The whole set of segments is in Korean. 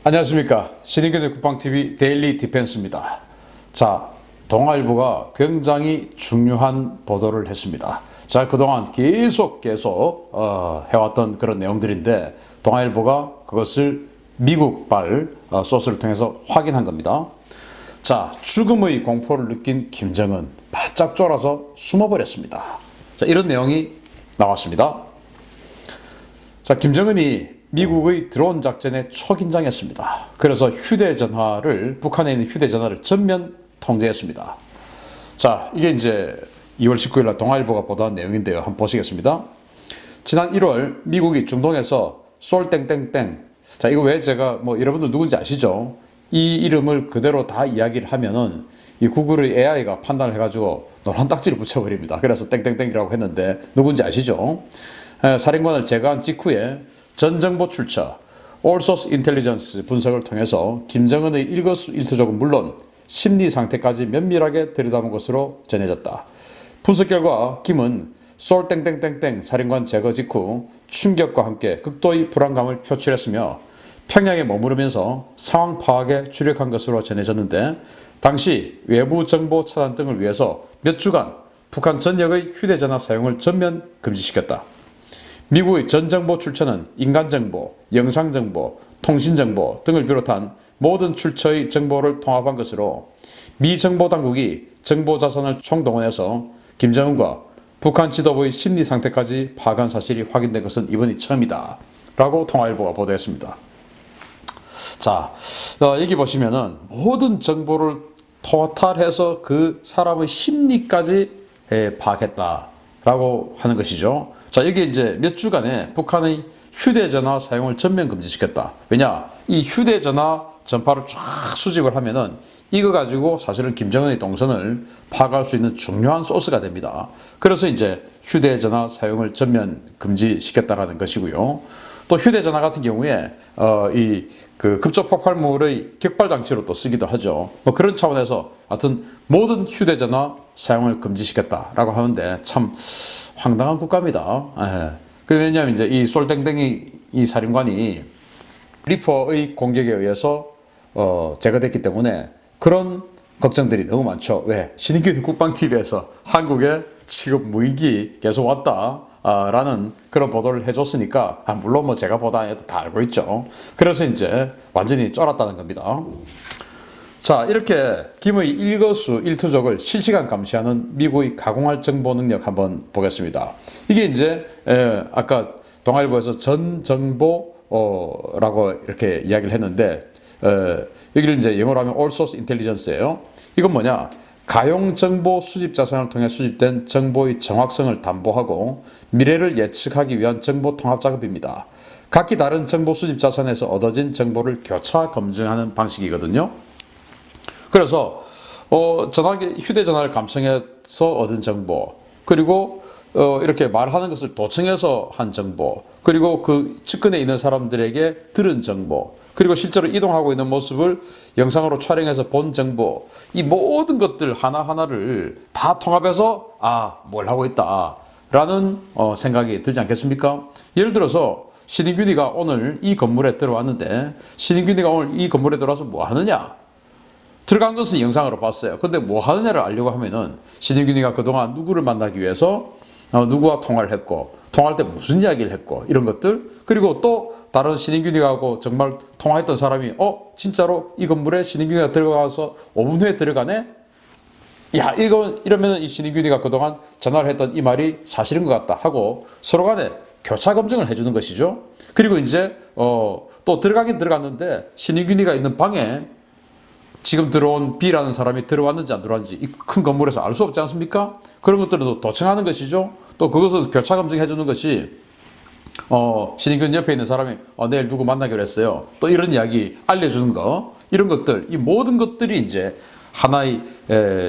안녕하십니까. 신인균의 국방TV 데일리 디펜스입니다. 자, 동아일보가 굉장히 중요한 보도를 했습니다. 자, 그동안 계속 해왔던 그런 내용들인데 동아일보가 그것을 미국발 소스를 통해서 확인한 겁니다. 자, 죽음의 공포를 느낀 김정은 바짝 쫄아서 숨어버렸습니다. 자, 이런 내용이 나왔습니다. 자, 김정은이 미국의 드론 작전에 초긴장했습니다. 그래서 북한에 있는 휴대전화를 전면 통제했습니다. 자, 이게 이제 2월 19일 날 동아일보가 보도한 내용인데요. 한번 보시겠습니다. 지난 1월 미국이 중동에서 쏠땡땡땡. 자, 이거 왜 제가 여러분들 누군지 아시죠? 이 이름을 그대로 다 이야기를 하면은 이 구글의 AI가 판단을 해가지고 노란 딱지를 붙여버립니다. 그래서 땡땡땡이라고 했는데 누군지 아시죠? 사령관을 제거한 직후에 전 정보 출처, All Source Intelligence 분석을 통해서 김정은의 일거수일투족은 물론 심리 상태까지 면밀하게 들여다본 것으로 전해졌다. 분석 결과 김은 솔 땡땡땡땡 사령관 제거 직후 충격과 함께 극도의 불안감을 표출했으며 평양에 머무르면서 상황 파악에 주력한 것으로 전해졌는데 당시 외부 정보 차단 등을 위해서 몇 주간 북한 전역의 휴대전화 사용을 전면 금지시켰다. 미국의 전 정보 출처는 인간정보, 영상정보, 통신정보 등을 비롯한 모든 출처의 정보를 통합한 것으로 미 정보당국이 정보자산을 총동원해서 김정은과 북한 지도부의 심리 상태까지 파악한 사실이 확인된 것은 이번이 처음이다 라고 동아일보가 보도했습니다. 자, 여기 보시면은 모든 정보를 토탈해서 그 사람의 심리까지 파악했다라고 하는 것이죠. 자, 여기 이제 몇 주간에 북한의 휴대전화 사용을 전면 금지시켰다. 왜냐? 이 휴대전화 전파를 쫙 수집을 하면은 이거 가지고 사실은 김정은의 동선을 파악할 수 있는 중요한 소스가 됩니다. 그래서 이제 휴대전화 사용을 전면 금지시켰다라는 것이고요. 또 휴대전화 같은 경우에 그 급조 폭발물의 격발 장치로 또 쓰기도 하죠. 그런 차원에서 하여튼 모든 휴대전화 사용을 금지시켰다라고 하는데 참 황당한 국가입니다. 왜냐하면 이제 이 솔땡땡이 이 사령관이 리퍼의 공격에 의해서 제거됐기 때문에 그런 걱정들이 너무 많죠. 왜? 신인균 국방TV에서 한국에 지금 무인기 계속 왔다. 라는 그런 보도를 해줬으니까 물론 제가 보도 안 해도 다 알고 있죠. 그래서 이제 완전히 쫄았다는 겁니다. 자, 이렇게 김의 일거수일투족을 실시간 감시하는 미국의 가공할 정보 능력 한번 보겠습니다. 이게 이제 아까 동아일보에서 전 정보라고 이렇게 이야기를 했는데 여기를 이제 영어로 하면 All Source Intelligence예요. 이건 뭐냐? 가용 정보 수집 자산을 통해 수집된 정보의 정확성을 담보하고 미래를 예측하기 위한 정보 통합 작업입니다. 각기 다른 정보 수집 자산에서 얻어진 정보를 교차 검증하는 방식이거든요. 그래서 휴대전화를 감청해서 얻은 정보, 그리고 이렇게 말하는 것을 도청해서 한 정보, 그리고 그 측근에 있는 사람들에게 들은 정보, 그리고 실제로 이동하고 있는 모습을 영상으로 촬영해서 본 정보, 이 모든 것들 하나하나를 다 통합해서 뭘 하고 있다 라는 생각이 들지 않겠습니까? 예를 들어서 신인균이가 오늘 이 건물에 들어왔는데 신인균이가 오늘 이 건물에 들어와서 뭐 하느냐? 들어간 것은 영상으로 봤어요. 근데 뭐 하느냐를 알려고 하면은 신인균이가 그동안 누구를 만나기 위해서 누구와 통화를 했고, 통화할 때 무슨 이야기를 했고, 이런 것들, 그리고 또 다른 신인균이하고 정말 통화했던 사람이 진짜로 이 건물에 신인균이가 들어가서 5분 후에 들어가네? 야, 이러면 이 신인균이가 그동안 전화를 했던 이 말이 사실인 것 같다 하고 서로 간에 교차 검증을 해주는 것이죠. 그리고 이제 또 들어가긴 들어갔는데 신인균이가 있는 방에 지금 들어온 B라는 사람이 들어왔는지 안 들어왔는지 이 큰 건물에서 알 수 없지 않습니까? 그런 것들도 도청하는 것이죠. 또 그것을 교차 검증해 주는 것이 신인균 옆에 있는 사람이 내일 누구 만나기로 했어요. 또 이런 이야기 알려주는 거, 이런 것들, 이 모든 것들이 이제 하나의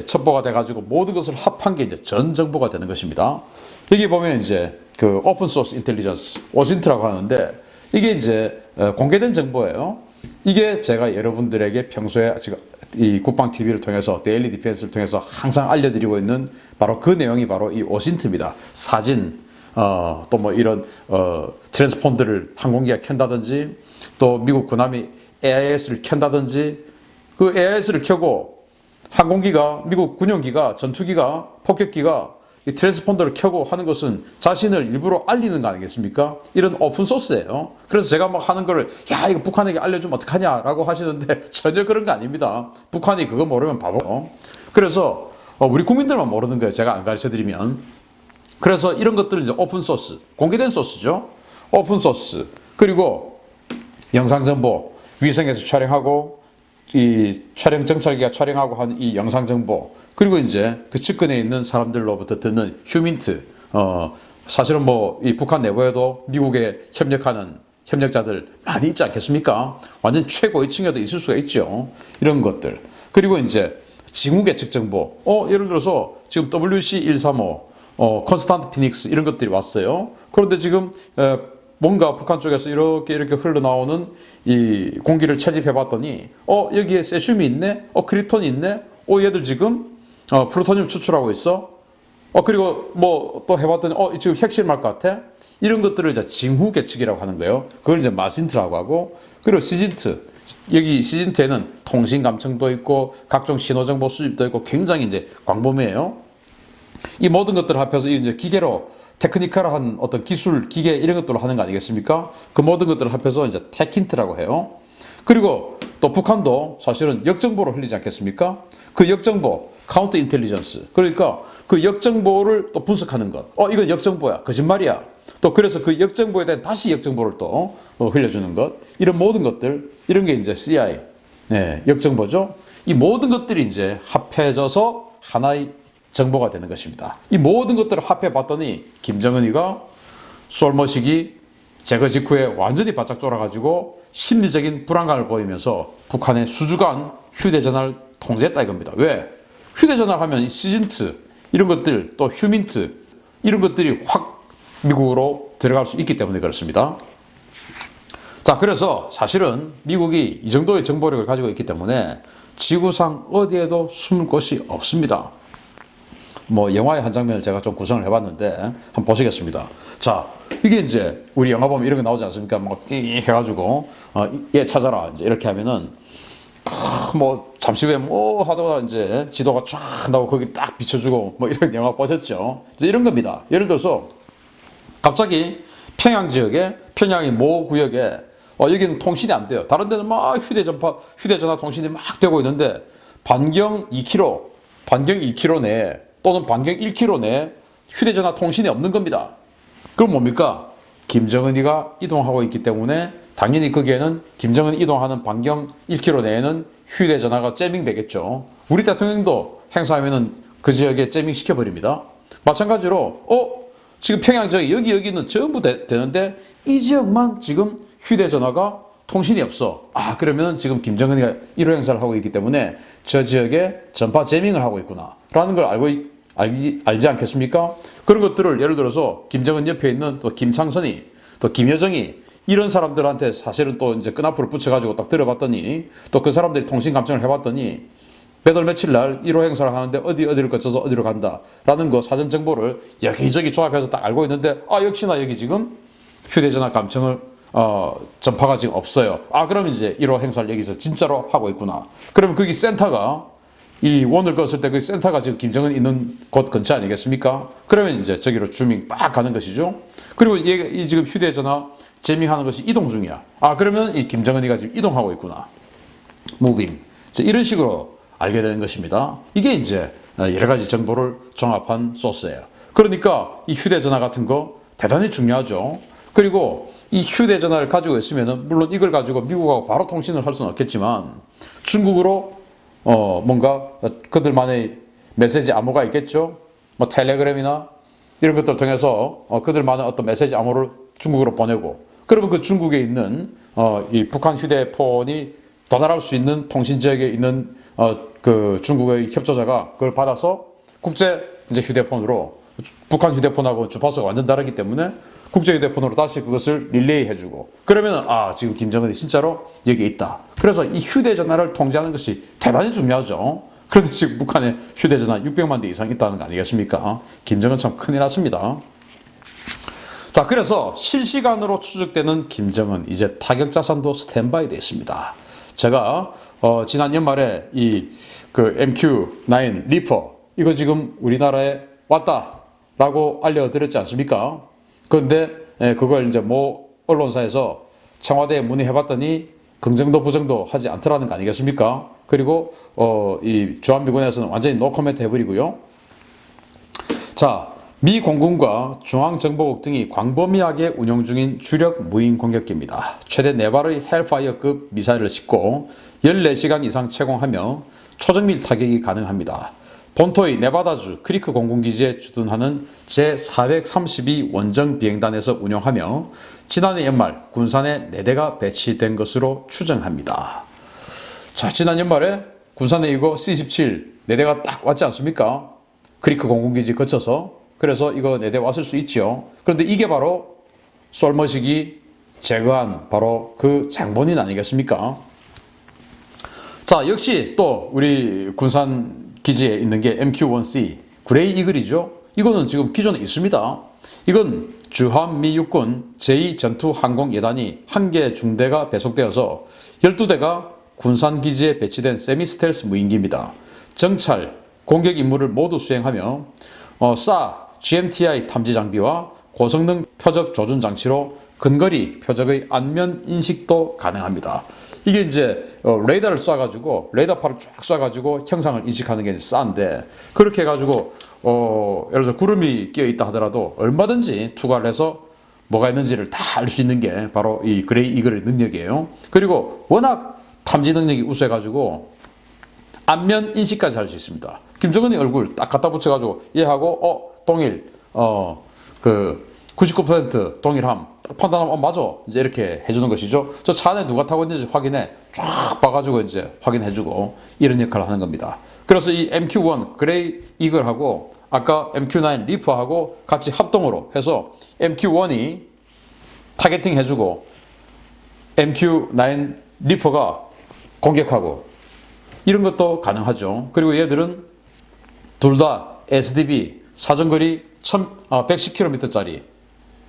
첩보가 돼가지고 모든 것을 합한 게 이제 전 정보가 되는 것입니다. 여기 보면 이제 그 오픈 소스 인텔리전스, 오신트라고 하는데 이게 이제 공개된 정보예요. 이게 제가 여러분들에게 평소에 지금 이 국방TV를 통해서 데일리 디펜스를 통해서 항상 알려드리고 있는 바로 그 내용이 바로 이 오신트입니다. 사진, 또 이런 트랜스폰더를 항공기가 켠다든지 또 미국 군함이 AIS를 켠다든지 그 AIS를 켜고 항공기가 미국 군용기가 전투기가 폭격기가 이 트랜스폰더를 켜고 하는 것은 자신을 일부러 알리는 거 아니겠습니까? 이런 오픈 소스예요. 그래서 제가 막 하는 거를 야 이거 북한에게 알려주면 어떡하냐라고 하시는데 전혀 그런 거 아닙니다. 북한이 그거 모르면 바보. 그래서 우리 국민들만 모르는 거예요. 제가 안 가르쳐 드리면. 그래서 이런 것들을 이제 오픈 소스, 공개된 소스죠. 오픈 소스. 그리고 영상 정보, 위성에서 촬영하고 이 촬영 정찰기가 촬영하고 한 이 영상 정보, 그리고 이제 그 측근에 있는 사람들로부터 듣는 휴민트. 사실은 뭐 이 북한 내부에도 미국에 협력하는 협력자들 많이 있지 않겠습니까? 완전 최고위층에도 있을 수가 있죠. 이런 것들. 그리고 이제 징후 계측 정보. 예를 들어서 지금 WC135 컨스탄트 피닉스 이런 것들이 왔어요. 그런데 지금 뭔가 북한 쪽에서 이렇게 흘러나오는 이 공기를 채집해 봤더니 여기에 세슘이 있네, 크리톤이 있네, 얘들 지금 플루토늄 추출하고 있어. 그리고 뭐 또 해봤더니 지금 핵실험할 것 같아. 이런 것들을 이제 징후 계측이라고 하는 거예요. 그걸 이제 마신트라고 하고, 그리고 시진트. 여기 시진트에는 통신 감청도 있고 각종 신호 정보 수집도 있고 굉장히 이제 광범위해요. 이 모든 것들을 합해서 이제 기계로 테크니컬한 어떤 기술, 기계 이런 것들로 하는 거 아니겠습니까? 그 모든 것들을 합해서 이제 테킨트라고 해요. 그리고 또 북한도 사실은 역정보를 흘리지 않겠습니까? 그 역정보, 카운터 인텔리전스. 그러니까 그 역정보를 또 분석하는 것. 이건 역정보야. 거짓말이야. 또 그래서 그 역정보에 대한 다시 역정보를 또 흘려주는 것. 이런 모든 것들, 이런 게 이제 CI, 역정보죠. 이 모든 것들이 이제 합해져서 하나의 정보가 되는 것입니다. 이 모든 것들을 합해봤더니 김정은이가 솔머식이 제거 직후에 완전히 바짝 쫄아가지고 심리적인 불안감을 보이면서 북한의 수주간 휴대전화를 통제했다 이겁니다. 왜? 휴대전화를 하면 시진트 이런 것들 또 휴민트 이런 것들이 확 미국으로 들어갈 수 있기 때문에 그렇습니다. 자, 그래서 사실은 미국이 이 정도의 정보력을 가지고 있기 때문에 지구상 어디에도 숨을 곳이 없습니다. 뭐 영화의 한 장면을 제가 좀 구성을 해봤는데 한번 보시겠습니다. 자, 이게 이제 우리 영화 보면 이런 거 나오지 않습니까? 막 띵 해가지고 얘 찾아라 이제 이렇게 하면은 뭐 잠시 후에 뭐 하다가 이제 지도가 쫙 나오고 거기 딱 비춰주고 뭐 이런 영화 보셨죠? 이제 이런 겁니다. 예를 들어서 갑자기 평양 지역에 평양의 모 구역에 여기는 통신이 안 돼요. 다른 데는 막 휴대전화 통신이 막 되고 있는데 반경 2km 내에 또는 반경 1km 내에 휴대전화 통신이 없는 겁니다. 그럼 뭡니까? 김정은이가 이동하고 있기 때문에 당연히 거기에는 김정은이 이동하는 반경 1km 내에는 휴대전화가 째밍 되겠죠. 우리 대통령도 행사하면은 그 지역에 째밍 시켜버립니다. 마찬가지로 지금 평양 지역 여기는 전부 되는데 이 지역만 지금 휴대전화가 통신이 없어. 그러면 지금 김정은이가 1호 행사를 하고 있기 때문에 저 지역에 전파 재밍을 하고 있구나 라는 걸 알지 않겠습니까? 그런 것들을 예를 들어서 김정은 옆에 있는 또 김창선이 또 김여정이 이런 사람들한테 사실은 또 이제 끈앞으로 붙여가지고 딱 들어봤더니 또 그 사람들이 통신 감청을 해봤더니 몇 월 며칠 날 1호 행사를 하는데 어디를 거쳐서 어디로 간다라는 거 사전 정보를 여기저기 조합해서 딱 알고 있는데 역시나 여기 지금 휴대전화 감청을 전파가 지금 없어요. 그럼 이제 1호 행사를 여기서 진짜로 하고 있구나. 그러면 거기 센터가 이 원을 그었을 때 그 센터가 지금 김정은 있는 곳 근처 아니겠습니까? 그러면 이제 저기로 주밍 빡 가는 것이죠. 그리고 이 지금 휴대전화 재밍하는 것이 이동 중이야. 그러면 이 김정은이가 지금 이동하고 있구나. 무빙. 이런 식으로 알게 되는 것입니다. 이게 이제 여러 가지 정보를 종합한 소스예요. 그러니까 이 휴대전화 같은 거 대단히 중요하죠. 그리고 이 휴대전화를 가지고 있으면은 물론 이걸 가지고 미국하고 바로 통신을 할 수는 없겠지만 중국으로 뭔가 그들만의 메시지 암호가 있겠죠. 뭐 텔레그램이나 이런 것들을 통해서 그들만의 어떤 메시지 암호를 중국으로 보내고 그러면 그 중국에 있는 이 북한 휴대폰이 도달할 수 있는 통신 지역에 있는 그 중국의 협조자가 그걸 받아서 국제 이제 휴대폰으로 북한 휴대폰하고 주파수가 완전 다르기 때문에 국제 휴대폰으로 다시 그것을 릴레이 해주고 그러면 지금 김정은이 진짜로 여기 있다. 그래서 이 휴대전화를 통제하는 것이 대단히 중요하죠. 그런데 지금 북한에 휴대전화 600만 대 이상 있다는 거 아니겠습니까? 김정은 참 큰일 났습니다. 자, 그래서 실시간으로 추적되는 김정은 이제 타격 자산도 스탠바이 되어 있습니다. 제가 지난 연말에 이 그 MQ-9 리퍼 이거 지금 우리나라에 왔다라고 알려드렸지 않습니까? 그런데 그걸 이제 모 언론사에서 청와대에 문의해봤더니 긍정도 부정도 하지 않더라는 거 아니겠습니까? 그리고 이 주한미군에서는 완전히 노코멘트 해버리고요. 자, 미 공군과 중앙정보국 등이 광범위하게 운용 중인 주력 무인 공격기입니다. 최대 4발의 헬파이어급 미사일을 싣고 14시간 이상 채공하며 초정밀 타격이 가능합니다. 본토의 네바다주 크리크 공군기지에 주둔하는 제432 원정 비행단에서 운용하며 지난해 연말 군산에 4대가 배치된 것으로 추정합니다. 자, 지난 연말에 군산에 이거 C-17 4대가 딱 왔지 않습니까? 크리크 공군기지 거쳐서. 그래서 이거 4대 왔을 수 있죠. 그런데 이게 바로 솔머식이 제거한 바로 그 장본인 아니겠습니까? 자, 역시 또 우리 군산 기지에 있는 게 MQ-1C 그레이 이글이죠. 이거는 지금 기존에 있습니다. 이건 주한미 육군 제2전투항공예단이 1개 중대가 배속되어서 12대가 군산 기지에 배치된 세미 스텔스 무인기입니다. 정찰, 공격 임무를 모두 수행하며 사 GMTI 탐지 장비와 고성능 표적 조준 장치로 근거리 표적의 안면 인식도 가능합니다. 이게 이제 레이더를 쏴가지고 레이더파를 쫙 쏴가지고 형상을 인식하는 게 싼데 그렇게 해가지고 예를 들어서 구름이 끼어 있다 하더라도 얼마든지 투과를 해서 뭐가 있는지를 다 알 수 있는 게 바로 이 그레이 이글의 능력이에요. 그리고 워낙 탐지 능력이 우수해가지고 안면 인식까지 할 수 있습니다. 김정은의 얼굴 딱 갖다 붙여가지고 얘하고 동일 그 99% 동일함 판단하면 맞아 이제 이렇게 해주는 것이죠. 저 차 안에 누가 타고 있는지 확인해 쫙 봐가지고 이제 확인해주고 이런 역할을 하는 겁니다. 그래서 이 MQ-1 그레이 이글하고 아까 MQ-9 리퍼하고 같이 합동으로 해서 MQ-1이 타겟팅 해주고 MQ-9 리퍼가 공격하고 이런 것도 가능하죠. 그리고 얘들은 둘 다 SDB 사정거리 110km짜리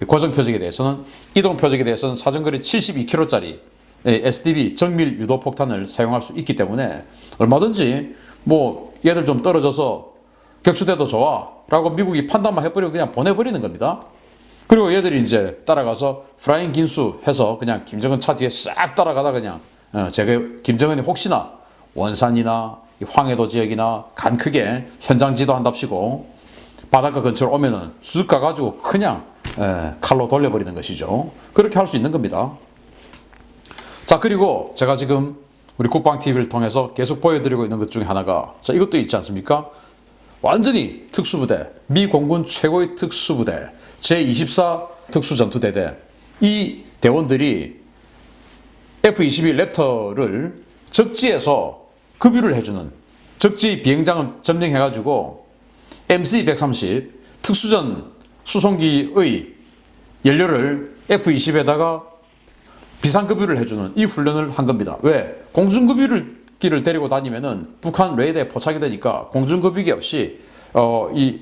고정 표적에 대해서는 이동 표적에 대해서는 사정거리 72km짜리 SDB 정밀 유도 폭탄을 사용할 수 있기 때문에 얼마든지 뭐 얘들 좀 떨어져서 격추돼도 좋아 라고 미국이 판단만 해버리고 그냥 보내버리는 겁니다. 그리고 얘들이 이제 따라가서 프라잉 긴수 해서 그냥 김정은 차 뒤에 싹 따라가다 그냥 김정은이 혹시나 원산이나 황해도 지역이나 간 크게 현장 지도한답시고 바닷가 근처로 오면은 쑥 가가지고 그냥 칼로 돌려버리는 것이죠. 그렇게 할 수 있는 겁니다. 자, 그리고 제가 지금 우리 국방TV를 통해서 계속 보여드리고 있는 것 중에 하나가 자, 이것도 있지 않습니까? 완전히 특수부대, 미 공군 최고의 특수부대, 제24 특수전투대대 이 대원들이 F-22 랩터를 적지에서 급유를 해주는 적지 비행장을 점령해가지고 MC-130 특수전 수송기의 연료를 F-20에다가 비상급유를 해주는 이 훈련을 한 겁니다. 왜? 공중급유기를 데리고 다니면은 북한 레이더에 포착이 되니까 공중급유기 없이 이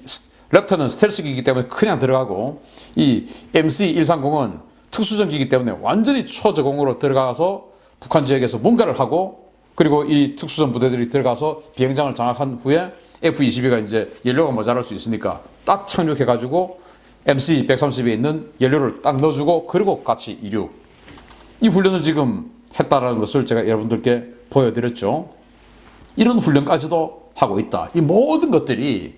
랩터는 스텔스기이기 때문에 그냥 들어가고 이 MC-130은 특수전기이기 때문에 완전히 초저공으로 들어가서 북한 지역에서 뭔가를 하고 그리고 이 특수전 부대들이 들어가서 비행장을 장악한 후에 F-22가 이제 연료가 모자랄 수 있으니까 딱 착륙해가지고 MC-130에 있는 연료를 딱 넣어주고 그리고 같이 이륙. 이 훈련을 지금 했다라는 것을 제가 여러분들께 보여드렸죠. 이런 훈련까지도 하고 있다. 이 모든 것들이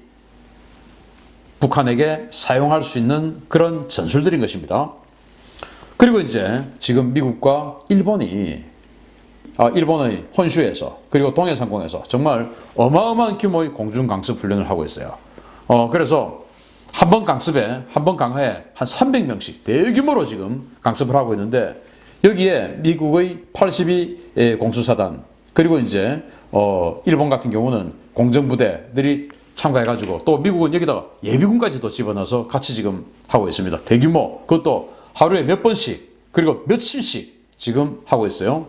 북한에게 사용할 수 있는 그런 전술들인 것입니다. 그리고 이제 지금 미국과 일본의 혼슈에서 그리고 동해상공에서 정말 어마어마한 규모의 공중 강습 훈련을 하고 있어요. 그래서 한 번 강습에 한 번 강화에 한 300명씩 대규모로 지금 강습을 하고 있는데 여기에 미국의 82 공수사단 그리고 이제 일본 같은 경우는 공정부대들이 참가해가지고 또 미국은 여기다가 예비군까지도 집어넣어서 같이 지금 하고 있습니다. 대규모 그것도 하루에 몇 번씩 그리고 며칠씩 지금 하고 있어요.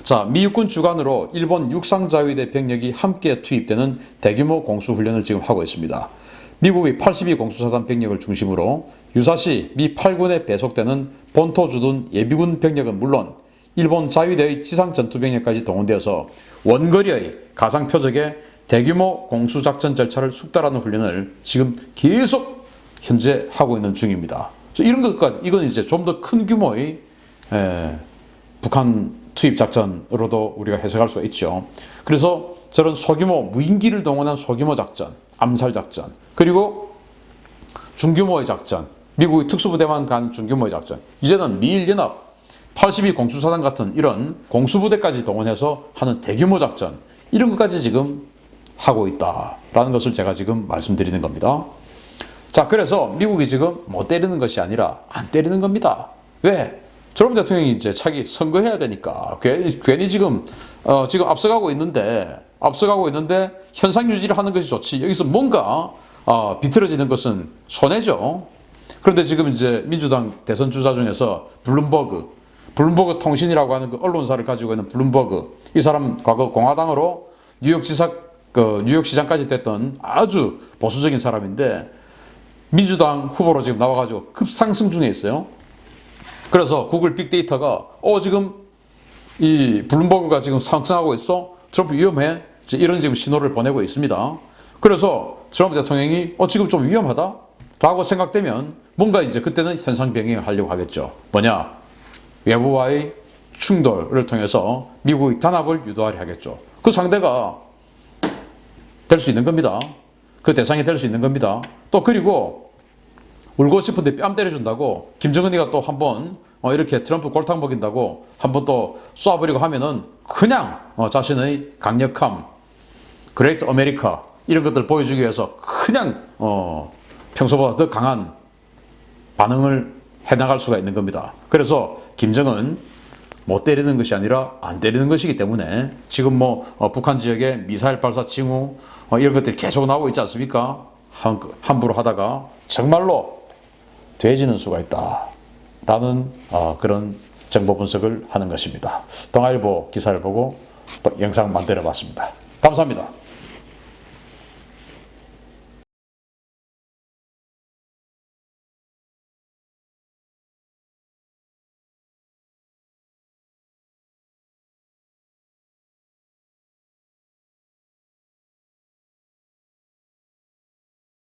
자, 미 육군 주관으로 일본 육상자위대 병력이 함께 투입되는 대규모 공수훈련을 지금 하고 있습니다. 미국의 82 공수사단 병력을 중심으로 유사시 미 8군에 배속되는 본토 주둔 예비군 병력은 물론 일본 자위대의 지상 전투병력까지 동원되어서 원거리의 가상 표적의 대규모 공수작전 절차를 숙달하는 훈련을 지금 계속 현재 하고 있는 중입니다. 이런 것까지, 이건 이제 좀 더 큰 규모의 북한 투입 작전으로도 우리가 해석할 수가 있죠. 그래서 저런 소규모 무인기를 동원한 소규모 작전, 암살 작전, 그리고 중규모의 작전, 미국의 특수부대만 간 중규모의 작전, 이제는 미일연합 82 공수사단 같은 이런 공수부대까지 동원해서 하는 대규모 작전, 이런 것까지 지금 하고 있다라는 것을 제가 지금 말씀드리는 겁니다. 자, 그래서 미국이 지금 못 때리는 것이 아니라 안 때리는 겁니다. 왜? 트럼프 대통령이 이제 차기 선거해야 되니까 괜히 지금 앞서가고 있는데 현상 유지를 하는 것이 좋지, 여기서 뭔가 비틀어지는 것은 손해죠. 그런데 지금 이제 민주당 대선 주자 중에서 블룸버그 통신이라고 하는 그 언론사를 가지고 있는 블룸버그, 이 사람 과거 공화당으로 뉴욕시장까지 됐던 아주 보수적인 사람인데 민주당 후보로 지금 나와가지고 급상승 중에 있어요. 그래서 구글 빅데이터가 지금 이 블룸버그가 지금 상승하고 있어, 트럼프 위험해, 이런 지금 신호를 보내고 있습니다. 그래서 트럼프 대통령이 지금 좀 위험하다라고 생각되면 뭔가 이제 그때는 현상 변경을 하려고 하겠죠. 뭐냐? 외부와의 충돌을 통해서 미국의 단합을 유도하려 하겠죠. 그 상대가 될 수 있는 겁니다. 그 대상이 될 수 있는 겁니다. 또 그리고 울고 싶은데 뺨 때려준다고 김정은이가 또 한번 이렇게 트럼프 골탕 먹인다고 한번 또 쏴버리고 하면은 그냥 자신의 강력함, 그레이트 아메리카 이런 것들 보여주기 위해서 그냥 평소보다 더 강한 반응을 해나갈 수가 있는 겁니다. 그래서 김정은 못 때리는 것이 아니라 안 때리는 것이기 때문에 지금 북한 지역에 미사일 발사 징후 이런 것들이 계속 나오고 있지 않습니까? 함부로 하다가 정말로 돼지는 수가 있다 라는 그런 정보 분석을 하는 것입니다. 동아일보 기사를 보고 또 영상 만들어 봤습니다. 감사합니다.